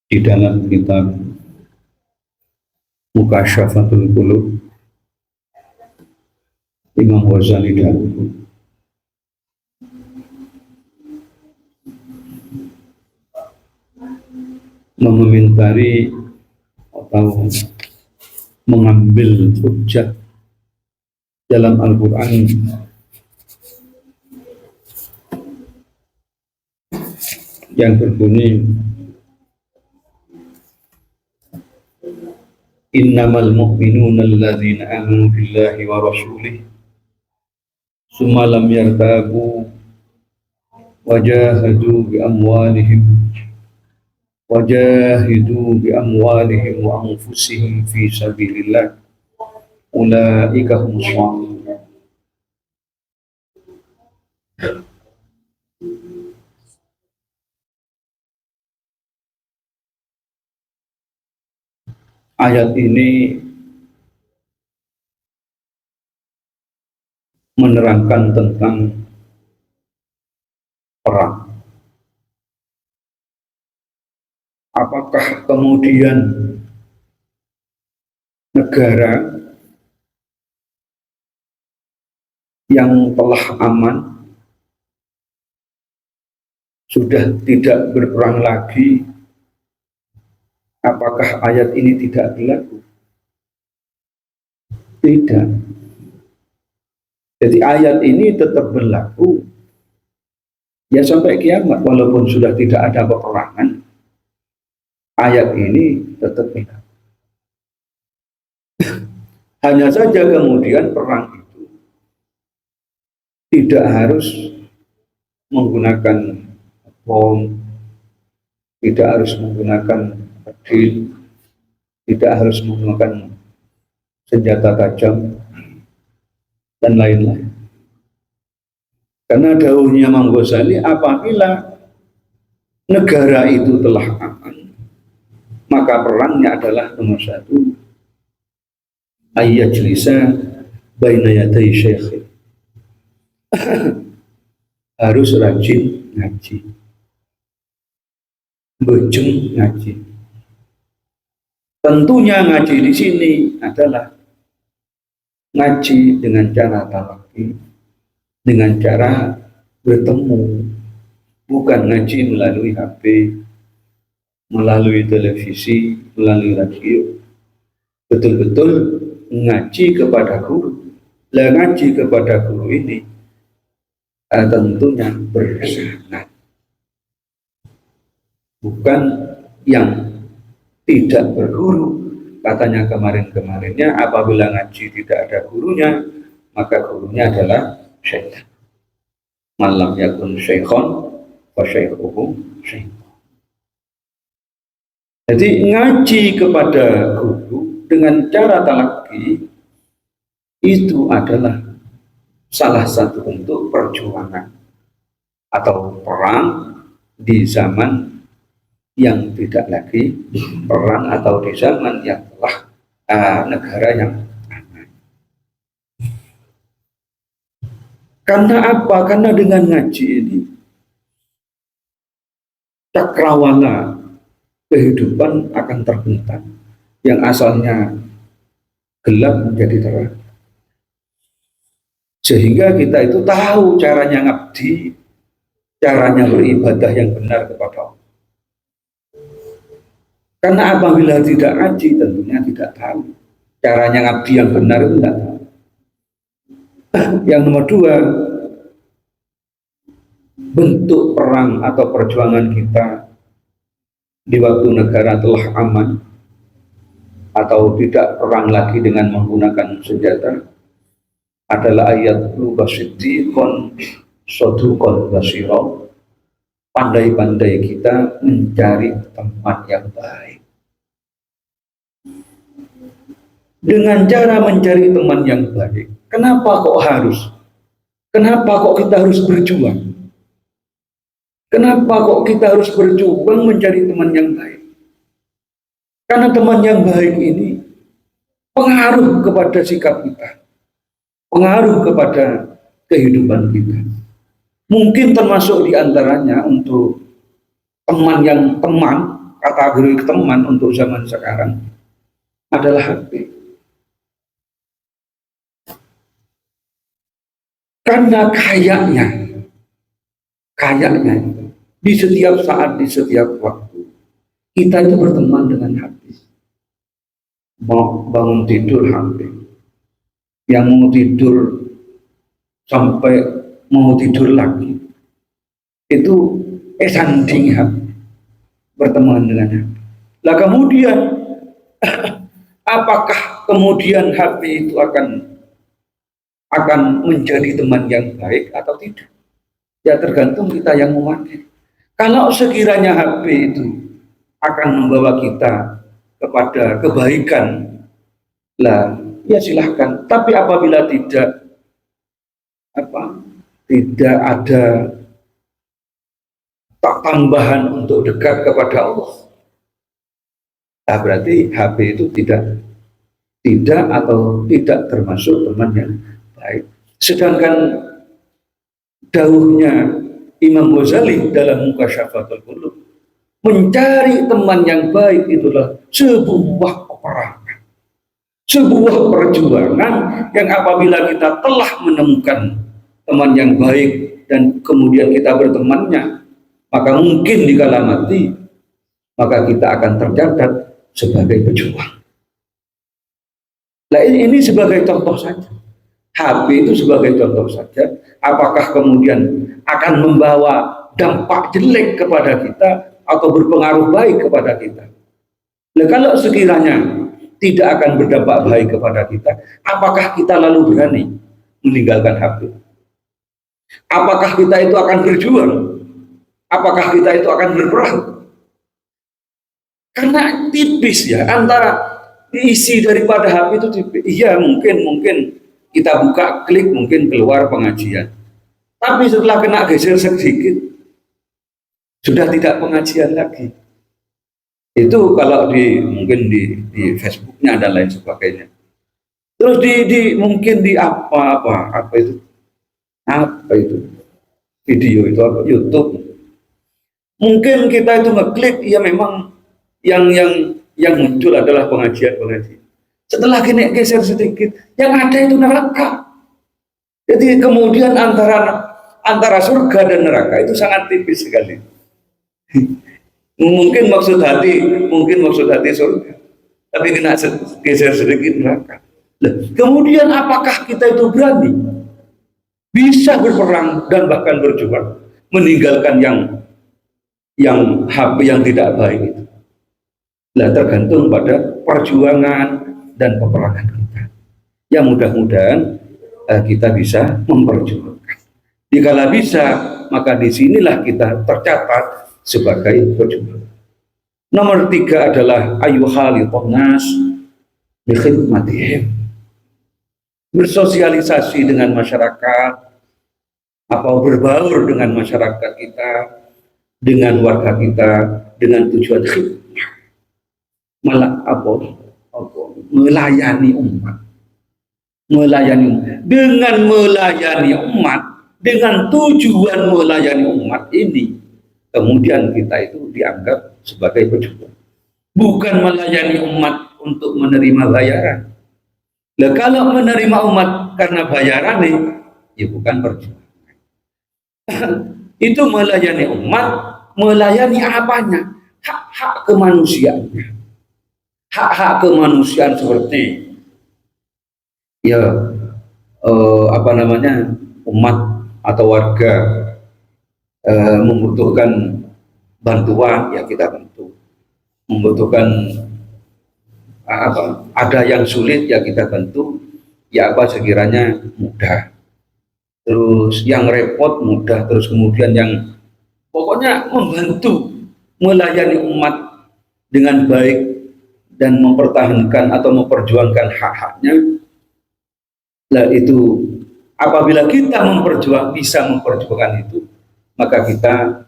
di dalam kitab Mukasyafatul Qulub Imam Ghazali dahulu mengomentari atau mengambil hujjah dalam Al-Quran yang berbunyi innamal mu'minuna alladzina amanu billahi wa rasulih summa lam yartabu wajahadu bi amwalihim wa anfusihim fi sabilillah ulaika humus shadiqun. Ayat ini menerangkan tentang perang. Apakah kemudian negara yang telah aman sudah tidak berperang lagi, apakah ayat ini tidak berlaku? Tidak. Jadi ayat ini tetap berlaku ya sampai kiamat, walaupun sudah tidak ada peperangan, ayat ini tetap berlaku. Hanya saja kemudian perang itu tidak harus menggunakan bom, tidak harus menggunakan pedil, tidak harus menggunakan senjata tajam dan lain-lain. Karena dawuhnya Imam Ghazali, apabila negara itu telah aman, maka perangnya adalah nomor satu, ayyajlisa baina yaday syekh. Harus rajin ngaji, bejeng ngaji. Tentunya ngaji di sini adalah ngaji dengan cara talaqi, dengan cara bertemu, bukan ngaji melalui HP, melalui televisi, melalui radio. Betul-betul ngaji kepada guru. Lah ngaji kepada guru ini tentunya bersanad, bukan yang tidak berguru. Katanya kemarin-kemarinnya, apabila ngaji tidak ada gurunya, maka gurunya adalah syaitan. Malam yakun syaikhon wa syaikhuhu syaikhon. Jadi ngaji kepada guru dengan cara talaqi itu adalah salah satu bentuk perjuangan atau perang di zaman yang tidak lagi perang, atau di zaman yang telah negara yang aman. Karena apa? Karena dengan ngaji ini cakrawala kehidupan akan terbentang, yang asalnya gelap menjadi terang. Sehingga kita itu tahu caranya ngabdi, caranya beribadah yang benar kepada Allah. Karena apabila tidak ngaji, tentunya tidak tahu caranya ngabdi yang benar, itu tidak tahu. Yang nomor dua, bentuk perang atau perjuangan kita di waktu negara telah aman atau tidak perang lagi dengan menggunakan senjata adalah ayat lubasidikon sodukon basiro. Pandai-pandai kita mencari teman yang baik. Dengan cara mencari teman yang baik, kenapa kok harus? Kenapa kok kita harus berjuang? Kenapa kok kita harus berjuang mencari teman yang baik? Karena teman yang baik ini pengaruh kepada sikap kita, pengaruh kepada kehidupan kita. Mungkin termasuk diantaranya untuk teman yang teman, kategori teman untuk zaman sekarang adalah HP. Karena kayaknya di setiap saat, di setiap waktu kita itu berteman dengan HP. Mau bangun tidur HP, yang mau tidur sampai mau tidur lagi itu sanding HP, berteman dengan HP. Lah kemudian apakah kemudian HP itu akan menjadi teman yang baik atau tidak? Ya tergantung kita yang memakai. Kalau sekiranya HP itu akan membawa kita kepada kebaikan, lah ya silahkan. Tapi apabila tidak ada tambahan untuk dekat kepada Allah, nah berarti HP itu tidak atau tidak termasuk teman yang baik. Sedangkan dawuhnya Imam Ghazali dalam Mukasyafahul Qulub, mencari teman yang baik itulah sebuah peperangan, sebuah perjuangan yang apabila kita telah menemukan teman yang baik dan kemudian kita bertemannya, maka mungkin dikala mati maka kita akan tercatat sebagai pejuang. Nah ini sebagai contoh saja. HP itu sebagai contoh saja. Apakah kemudian akan membawa dampak jelek kepada kita atau berpengaruh baik kepada kita? Nah, kalau sekiranya tidak akan berdampak baik kepada kita, apakah kita lalu berani meninggalkan HP? Apakah kita itu akan berjuang? Apakah kita itu akan berperang? Karena tipis ya, antara isi daripada HP itu tipis. Iya mungkin kita buka klik mungkin keluar pengajian, tapi setelah kena geser sedikit sudah tidak pengajian lagi. Itu kalau mungkin di Facebooknya dan lain sebagainya. Terus mungkin di apa itu video itu apa, YouTube. Mungkin kita itu ngeklik, ya memang yang muncul adalah pengajian. Setelah kena geser sedikit, yang ada itu neraka. Jadi kemudian antara surga dan neraka itu sangat tipis sekali. mungkin maksud hati surga, tapi kena geser sedikit neraka. Kemudian apakah kita itu berani bisa berperang dan bahkan berjuang meninggalkan yang HP yang tidak baik itu? Nah, tergantung pada perjuangan dan peperangan kita. Ya mudah-mudahan kita bisa memperjuangkan. Dikala bisa, maka disinilah kita tercatat sebagai pejuang. Nomor 3 adalah ayyuhalithun nas bi khidmatihim. Bersosialisasi dengan masyarakat, atau berbaur dengan masyarakat kita, dengan warga kita, dengan tujuan khidmah, melayani umat. Dengan melayani umat, dengan tujuan melayani umat ini, kemudian kita itu dianggap sebagai pejuang. Bukan melayani umat untuk menerima bayaran. Nah, kalau menerima umat karena bayaran nih, ya bukan perjuangan. Itu melayani umat, melayani apanya? Hak-hak kemanusiaannya. Hak-hak kemanusiaan seperti umat atau warga membutuhkan bantuan, ya kita bantu. Membutuhkan ada yang sulit, ya kita bantu. Ya sekiranya mudah. Terus yang repot mudah, terus kemudian yang pokoknya membantu melayani umat dengan baik dan mempertahankan atau memperjuangkan hak-haknya. Nah itu apabila kita bisa memperjuangkan itu, maka kita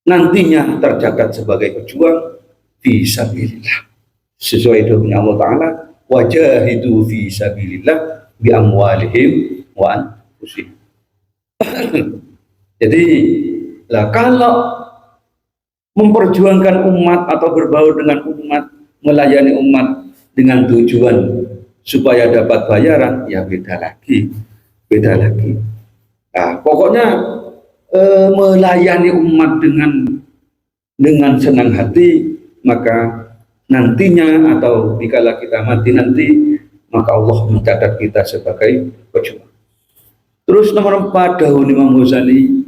nantinya tercatat sebagai pejuang fisabilillah. Sesuai dengan Allah Ta'ala, wajahidu fisabilillah bi amwalihim wa anfusihim. Jadi kalau memperjuangkan umat atau berbaur dengan umat, melayani umat dengan tujuan supaya dapat bayaran, ya beda lagi, beda lagi. Nah, pokoknya melayani umat dengan senang hati, maka nantinya atau dikala kita mati nanti, maka Allah mencatat kita sebagai pejuang. Terus nomor 4, dahulu Imam Ghazali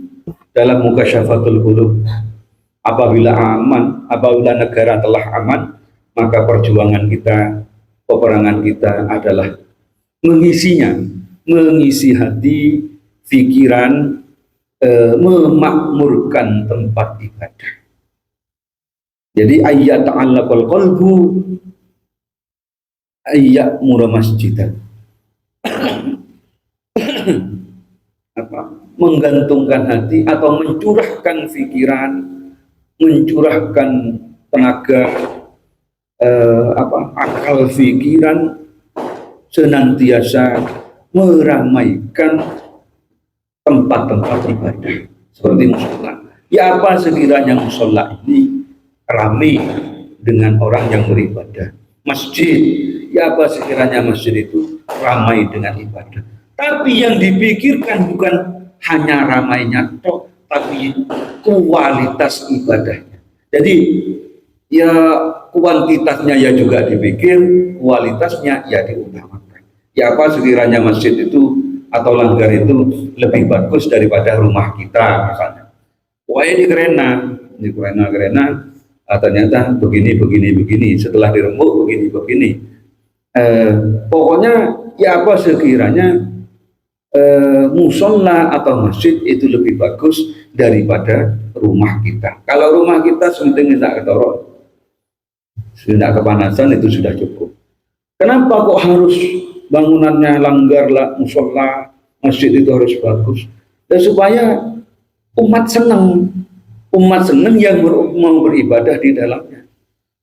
dalam Mukasyafatul Qulub, apabila negara telah aman, maka perjuangan kita, peperangan kita adalah mengisi hati, pikiran, memakmurkan tempat ibadah. Jadi ayat ta'allaqal qalbu ayat murah masjidan. Menggantungkan hati atau mencurahkan pikiran, mencurahkan tenaga, akal pikiran, senantiasa meramaikan tempat-tempat ibadah seperti musola. Ya, apa sekiranya musola ini ramai dengan orang yang beribadah. Masjid, ya apa sekiranya masjid itu ramai dengan ibadah. Tapi yang dipikirkan bukan hanya ramainya toh, tapi kualitas ibadahnya. Jadi ya kuantitasnya ya juga dipikir, kualitasnya ya diutamakan. Ya apa sekiranya masjid itu atau langgar itu lebih bagus daripada rumah kita misalnya. Wah, ini kerena ternyata begini, setelah dirembuk begini. Pokoknya ya apa sekiranya musola atau masjid itu lebih bagus daripada rumah kita. Kalau rumah kita sementing tidak ketorok, tidak kepanasan, itu sudah cukup. Kenapa kok harus bangunannya langgar lah, musola, masjid itu harus bagus? Dan supaya umat senang yang mau beribadah di dalamnya.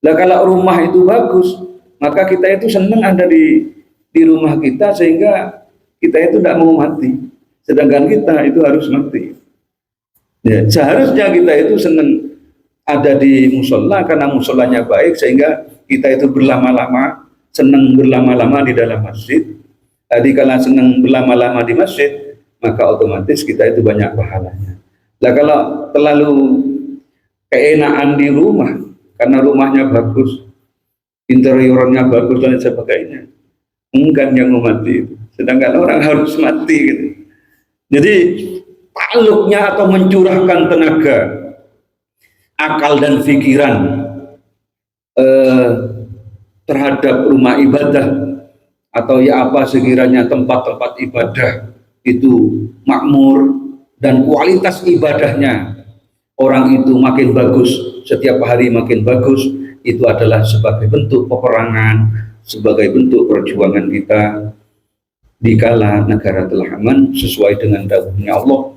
Nah, kalau rumah itu bagus, maka kita itu senang ada di rumah kita, sehingga kita itu tidak mau mati, sedangkan kita itu harus mati. Ya, seharusnya kita itu senang ada di musola karena musolanya baik, sehingga kita itu senang berlama-lama di dalam masjid. Jadi kalau senang berlama-lama di masjid, maka otomatis kita itu banyak pahalanya. Nah, kalau terlalu keenaan di rumah karena rumahnya bagus, interiornya bagus dan sebagainya, enggan yang mati, sedangkan orang harus mati gitu. Jadi takluknya atau mencurahkan tenaga, akal dan pikiran terhadap rumah ibadah, atau ya apa sekiranya tempat-tempat ibadah itu makmur dan kualitas ibadahnya orang itu makin bagus, setiap hari makin bagus, itu adalah sebagai bentuk peperangan, sebagai bentuk perjuangan kita dikala negara telah aman, sesuai dengan dawuhnya Allah,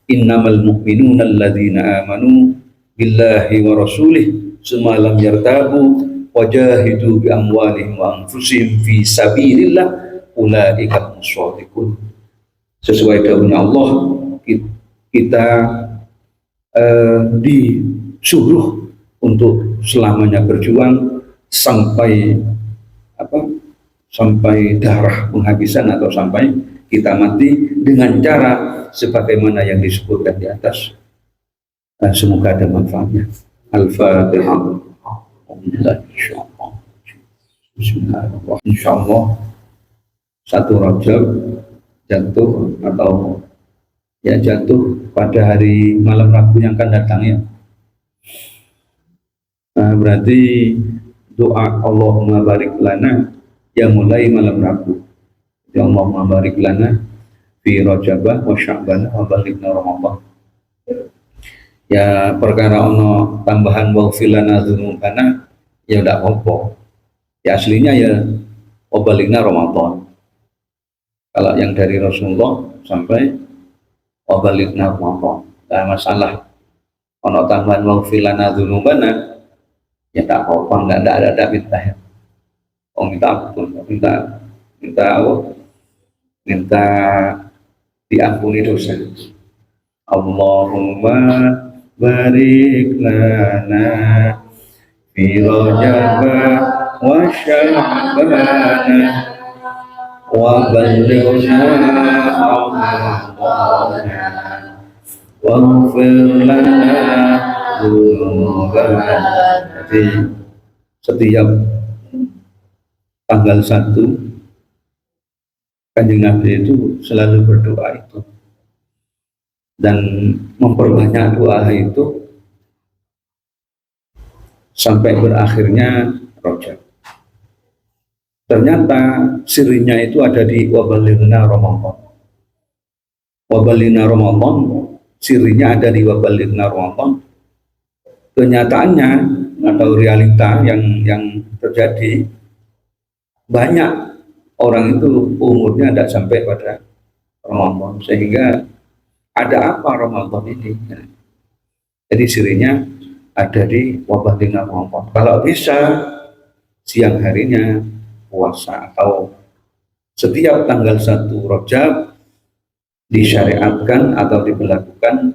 innamal mu'minuna alladzina amanu billahi wa rasulih summa lam yartabu wajahidu bi amwalihim wa anfusihim fi sabilillah ulaika mushadiqun. Sesuai dawuhnya Allah, kita disuruh untuk selamanya berjuang sampai darah penghabisan atau sampai kita mati dengan cara sebagaimana yang disebutkan di atas. Semoga ada manfaatnya. Al-Fatihah. Bismillahirrahmanirrahim. Insyaallah 1 Rajab jatuh atau ya jatuh pada hari malam Rabu yang akan datang ya. Berarti doa Allahumma barik lana yang mulai malam Rabu. Ya Allahumma barik lana fi Rajabah wa Sya'ban wa balighna Ramadan. Ya perkara ono tambahan wa filana dzunubana ya udah apa. Ya aslinya ya wa balighna Ramadan. Kalau yang dari Rasulullah sampai wa balighna Ramadan. Nah, masalah ono tambahan wa filana dzunubana ya tak apa, enggak ada minta ya. Oh, minta ampun, minta diampuni dosa. Allahumma barik lana fi Rajab wa Sya'ban wa ballighna Ramadan waghfir lana dzunubana. Jadi setiap tanggal 1 Kanjeng Nabi itu selalu berdoa itu dan memperbanyak doa itu sampai berakhirnya Rajab. Ternyata sirinya itu ada di wabalina Ramadan. Wabalina Ramadan, sirinya ada di wabalina Ramadan. Kenyataannya atau realita yang terjadi, banyak orang itu umurnya tidak sampai pada Ramadan, sehingga ada apa Ramadan ini? Jadi sirinya ada di wabalina Ramadan. Kalau bisa siang harinya puasa, atau setiap tanggal 1 Rajab disyariatkan atau diberlakukan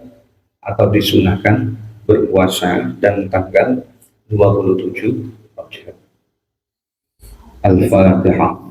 atau disunahkan berpuasa, dan tanggal 27 Rajab. Al-Fatihah.